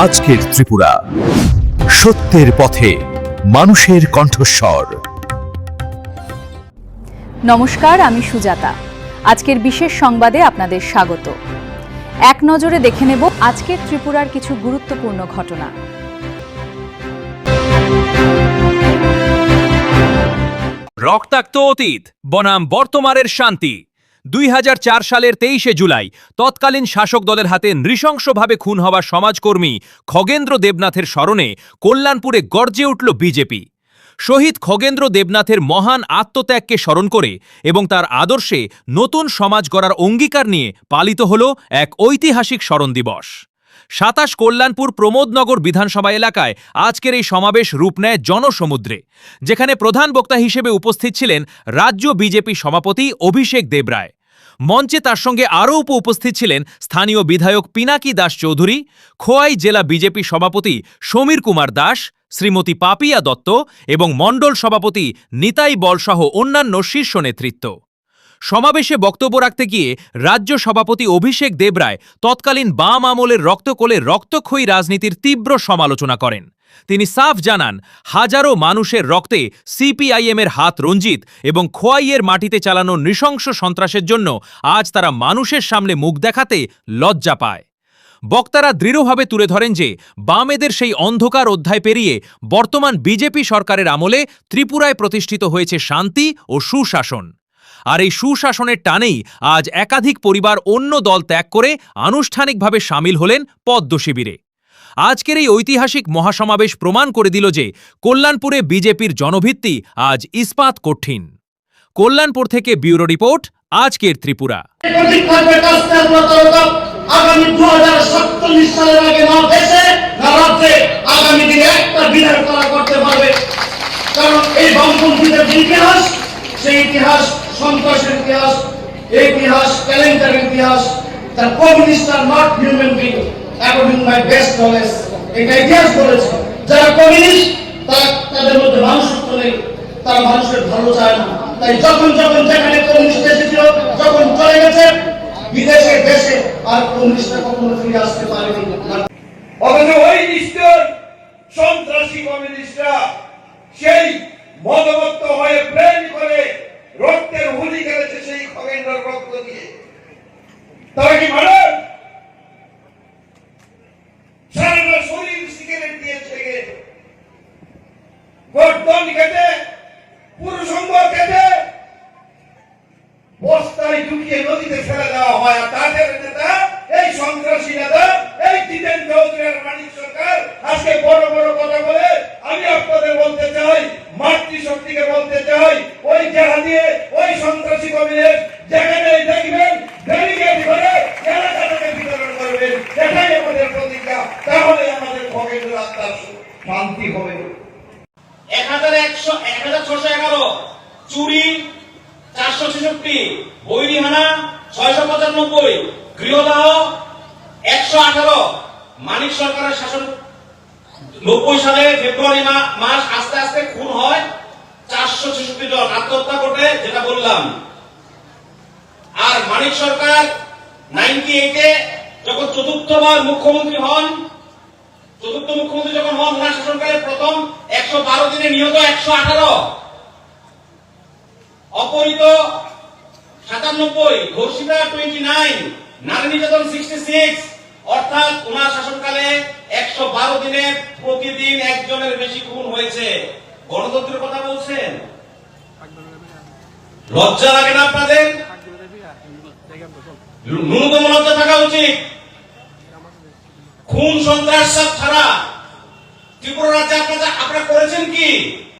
আজকের ত্রিপুরা, সত্যের পথে মানুষের কণ্ঠস্বর। নমস্কার, আমি সুজাতা। আজকের বিশেষ সংবাদে আপনাদের স্বাগত। এক নজরে দেখে নেব আজকের ত্রিপুরার কিছু গুরুত্বপূর্ণ ঘটনা। রক্তাক্ত অতীত বনাম বর্তমানের শান্তি। 2004 সালের 23শে জুলাই তৎকালীন শাসক দলের হাতে নৃশংসভাবে খুন হওয়া সমাজকর্মী খগেন্দ্র দেবনাথের স্মরণে কল্যাণপুরে গর্জে উঠল বিজেপি। শহীদ খগেন্দ্র দেবনাথের মহান আত্মত্যাগকে স্মরণ করে এবং তার আদর্শে নতুন সমাজ গড়ার অঙ্গীকার নিয়ে পালিত হল এক ঐতিহাসিক স্মরণ দিবস। 27 কল্যাণপুর প্রমোদনগর বিধানসভা এলাকায় আজকের এই সমাবেশ রূপ নেয় জনসমুদ্রে, যেখানে প্রধান বক্তা হিসেবে উপস্থিত ছিলেন রাজ্য বিজেপি সভাপতি অভিষেক দেবরায়। মঞ্চে তার সঙ্গে আরও উপস্থিত ছিলেন স্থানীয় বিধায়ক পিনাকি দাস চৌধুরী, খোয়াই জেলা বিজেপি সভাপতি সমীর কুমার দাস, শ্রীমতী পাপিয়া দত্ত এবং মণ্ডল সভাপতি নিতাই বলসহ অন্যান্য শীর্ষ নেতৃত্ব। সমাবেশে বক্তব্য রাখতে গিয়ে রাজ্য সভাপতি অভিষেক দেবরায় তৎকালীন বাম আমলের রক্তকোলে রক্তক্ষয়ী রাজনীতির তীব্র সমালোচনা করেন। তিনি সাফ জানান, হাজারো মানুষের রক্তে সিপিআইএমের হাত রঞ্জিত এবং খোয়াইয়ের মাটিতে চালানো নৃশংস সন্ত্রাসের জন্য আজ তারা মানুষের সামনে মুখ দেখাতে লজ্জা পায়। বক্তারা দৃঢ়ভাবে তুলে ধরেন যে বামেদের সেই অন্ধকার অধ্যায় পেরিয়ে বর্তমান বিজেপি সরকারের আমলে ত্রিপুরায় প্রতিষ্ঠিত হয়েছে শান্তি ও সুশাসন। আর এই সুশাসনের টানেই আজ একাধিক পরিবার অন্য দল ত্যাগ করে আনুষ্ঠানিকভাবে সামিল হলেন পদ্ম শিবিরে। আজকের এই ঐতিহাসিক মহাসমাবেশ প্রমাণ করে দিল যে কল্যাণপুরে বিজেপির জনভিত্তি আজ ইস্পাত কঠিন। কল্যাণপুর থেকে ব্যুরো রিপোর্ট, আজকের ত্রিপুরা। আগামী 2047 সালের আগে না দেশে না রাজ্যে আগামী দিনে একটা বিধান করা করতে পারবে। কারণ এই বামপন্থীদের ইতিহাস, সেই ইতিহাস সন্ত্রাসের ইতিহাস, এই ইতিহাস ক্যালেন্ডারের ইতিহাস। The communists are not human beings according to my best knowledge. এটা ইতিহাস বলেছে, যারা কমিউনিস্ট তাদের মধ্যে মানুষত্ব নেই, তারা মানুষের ভালো চায় না। তাই যখন যেখানে কমিউনিস্ট এসেছিল, যখন চলে গেছে বিদেশে দেশে, আর কমিউনিস্টরা কখনো ফিরে আসতে পারেনি। অথচ ওই নিষ্ঠুর সন্ত্রাসী কমিউনিস্টরা সেই মদমত্ত হয়ে প্রেম করে রক্তের হুলি খেলেছে সেই খগেন্দ্রের রক্ত দিয়ে। তারা কি মানুষ? সারা শরীর সিগারেট দিয়েছে, গর্দন কেটে, পুরুষঙ্গ কেটে বস্তায় ঢুকিয়ে নদীতে ফেলে দেওয়া হয়। আর তাদের নেতা, এই সন্ত্রাসী নেতা, এই জিতেন চৌধুরীর মানিক সরকার আজকে বড় বড় কথা বলে। আমি আপনাদের বলতে চাই, মাতৃশক্তিকে বলতে চাই, ওই জাহাজে ওই সন্ত্রাসী কমিউনিস্ট যেখানে দেখবেন ব্যারিকেড করে এলাকাটাকে বিতরণ করবেন, এটাই আমাদের প্রতিজ্ঞা। তাহলে আমাদের খগেন্দ্র আত্মার শান্তি হবে। 1611 চুরি 466, বৈরিহানা 695, গৃহদাহ 118। মানিক সরকারের শাসন 90 সালে ফেব্রুয়ারি মাস আস্তে আস্তে খুন হয় 466 জন, আত্মহত্যা করতে, যেটা বললাম। আর মানিক সরকার 98-এ যখন চতুর্থবার মুখ্যমন্ত্রী হন, যখন হন, ওনার শাসনকালে প্রথম 112 দিনে নিহত 118, অপহৃত 97, ধর্ষিতা 29, নারী নির্যাতন 66। অর্থাৎ ওনার শাসনকালে 112 দিনে প্রতিদিন একজনের বেশি খুন হয়েছে। গণতন্ত্রের কথা বলছেন, লজ্জা লাগে না আপনাদের? ন্যূনতম লজ্জা থাকা উচিত। খুন সন্ত্রাস ছাড়া ত্রিপুরা রাজ্যে আপনারা করেছেন কি?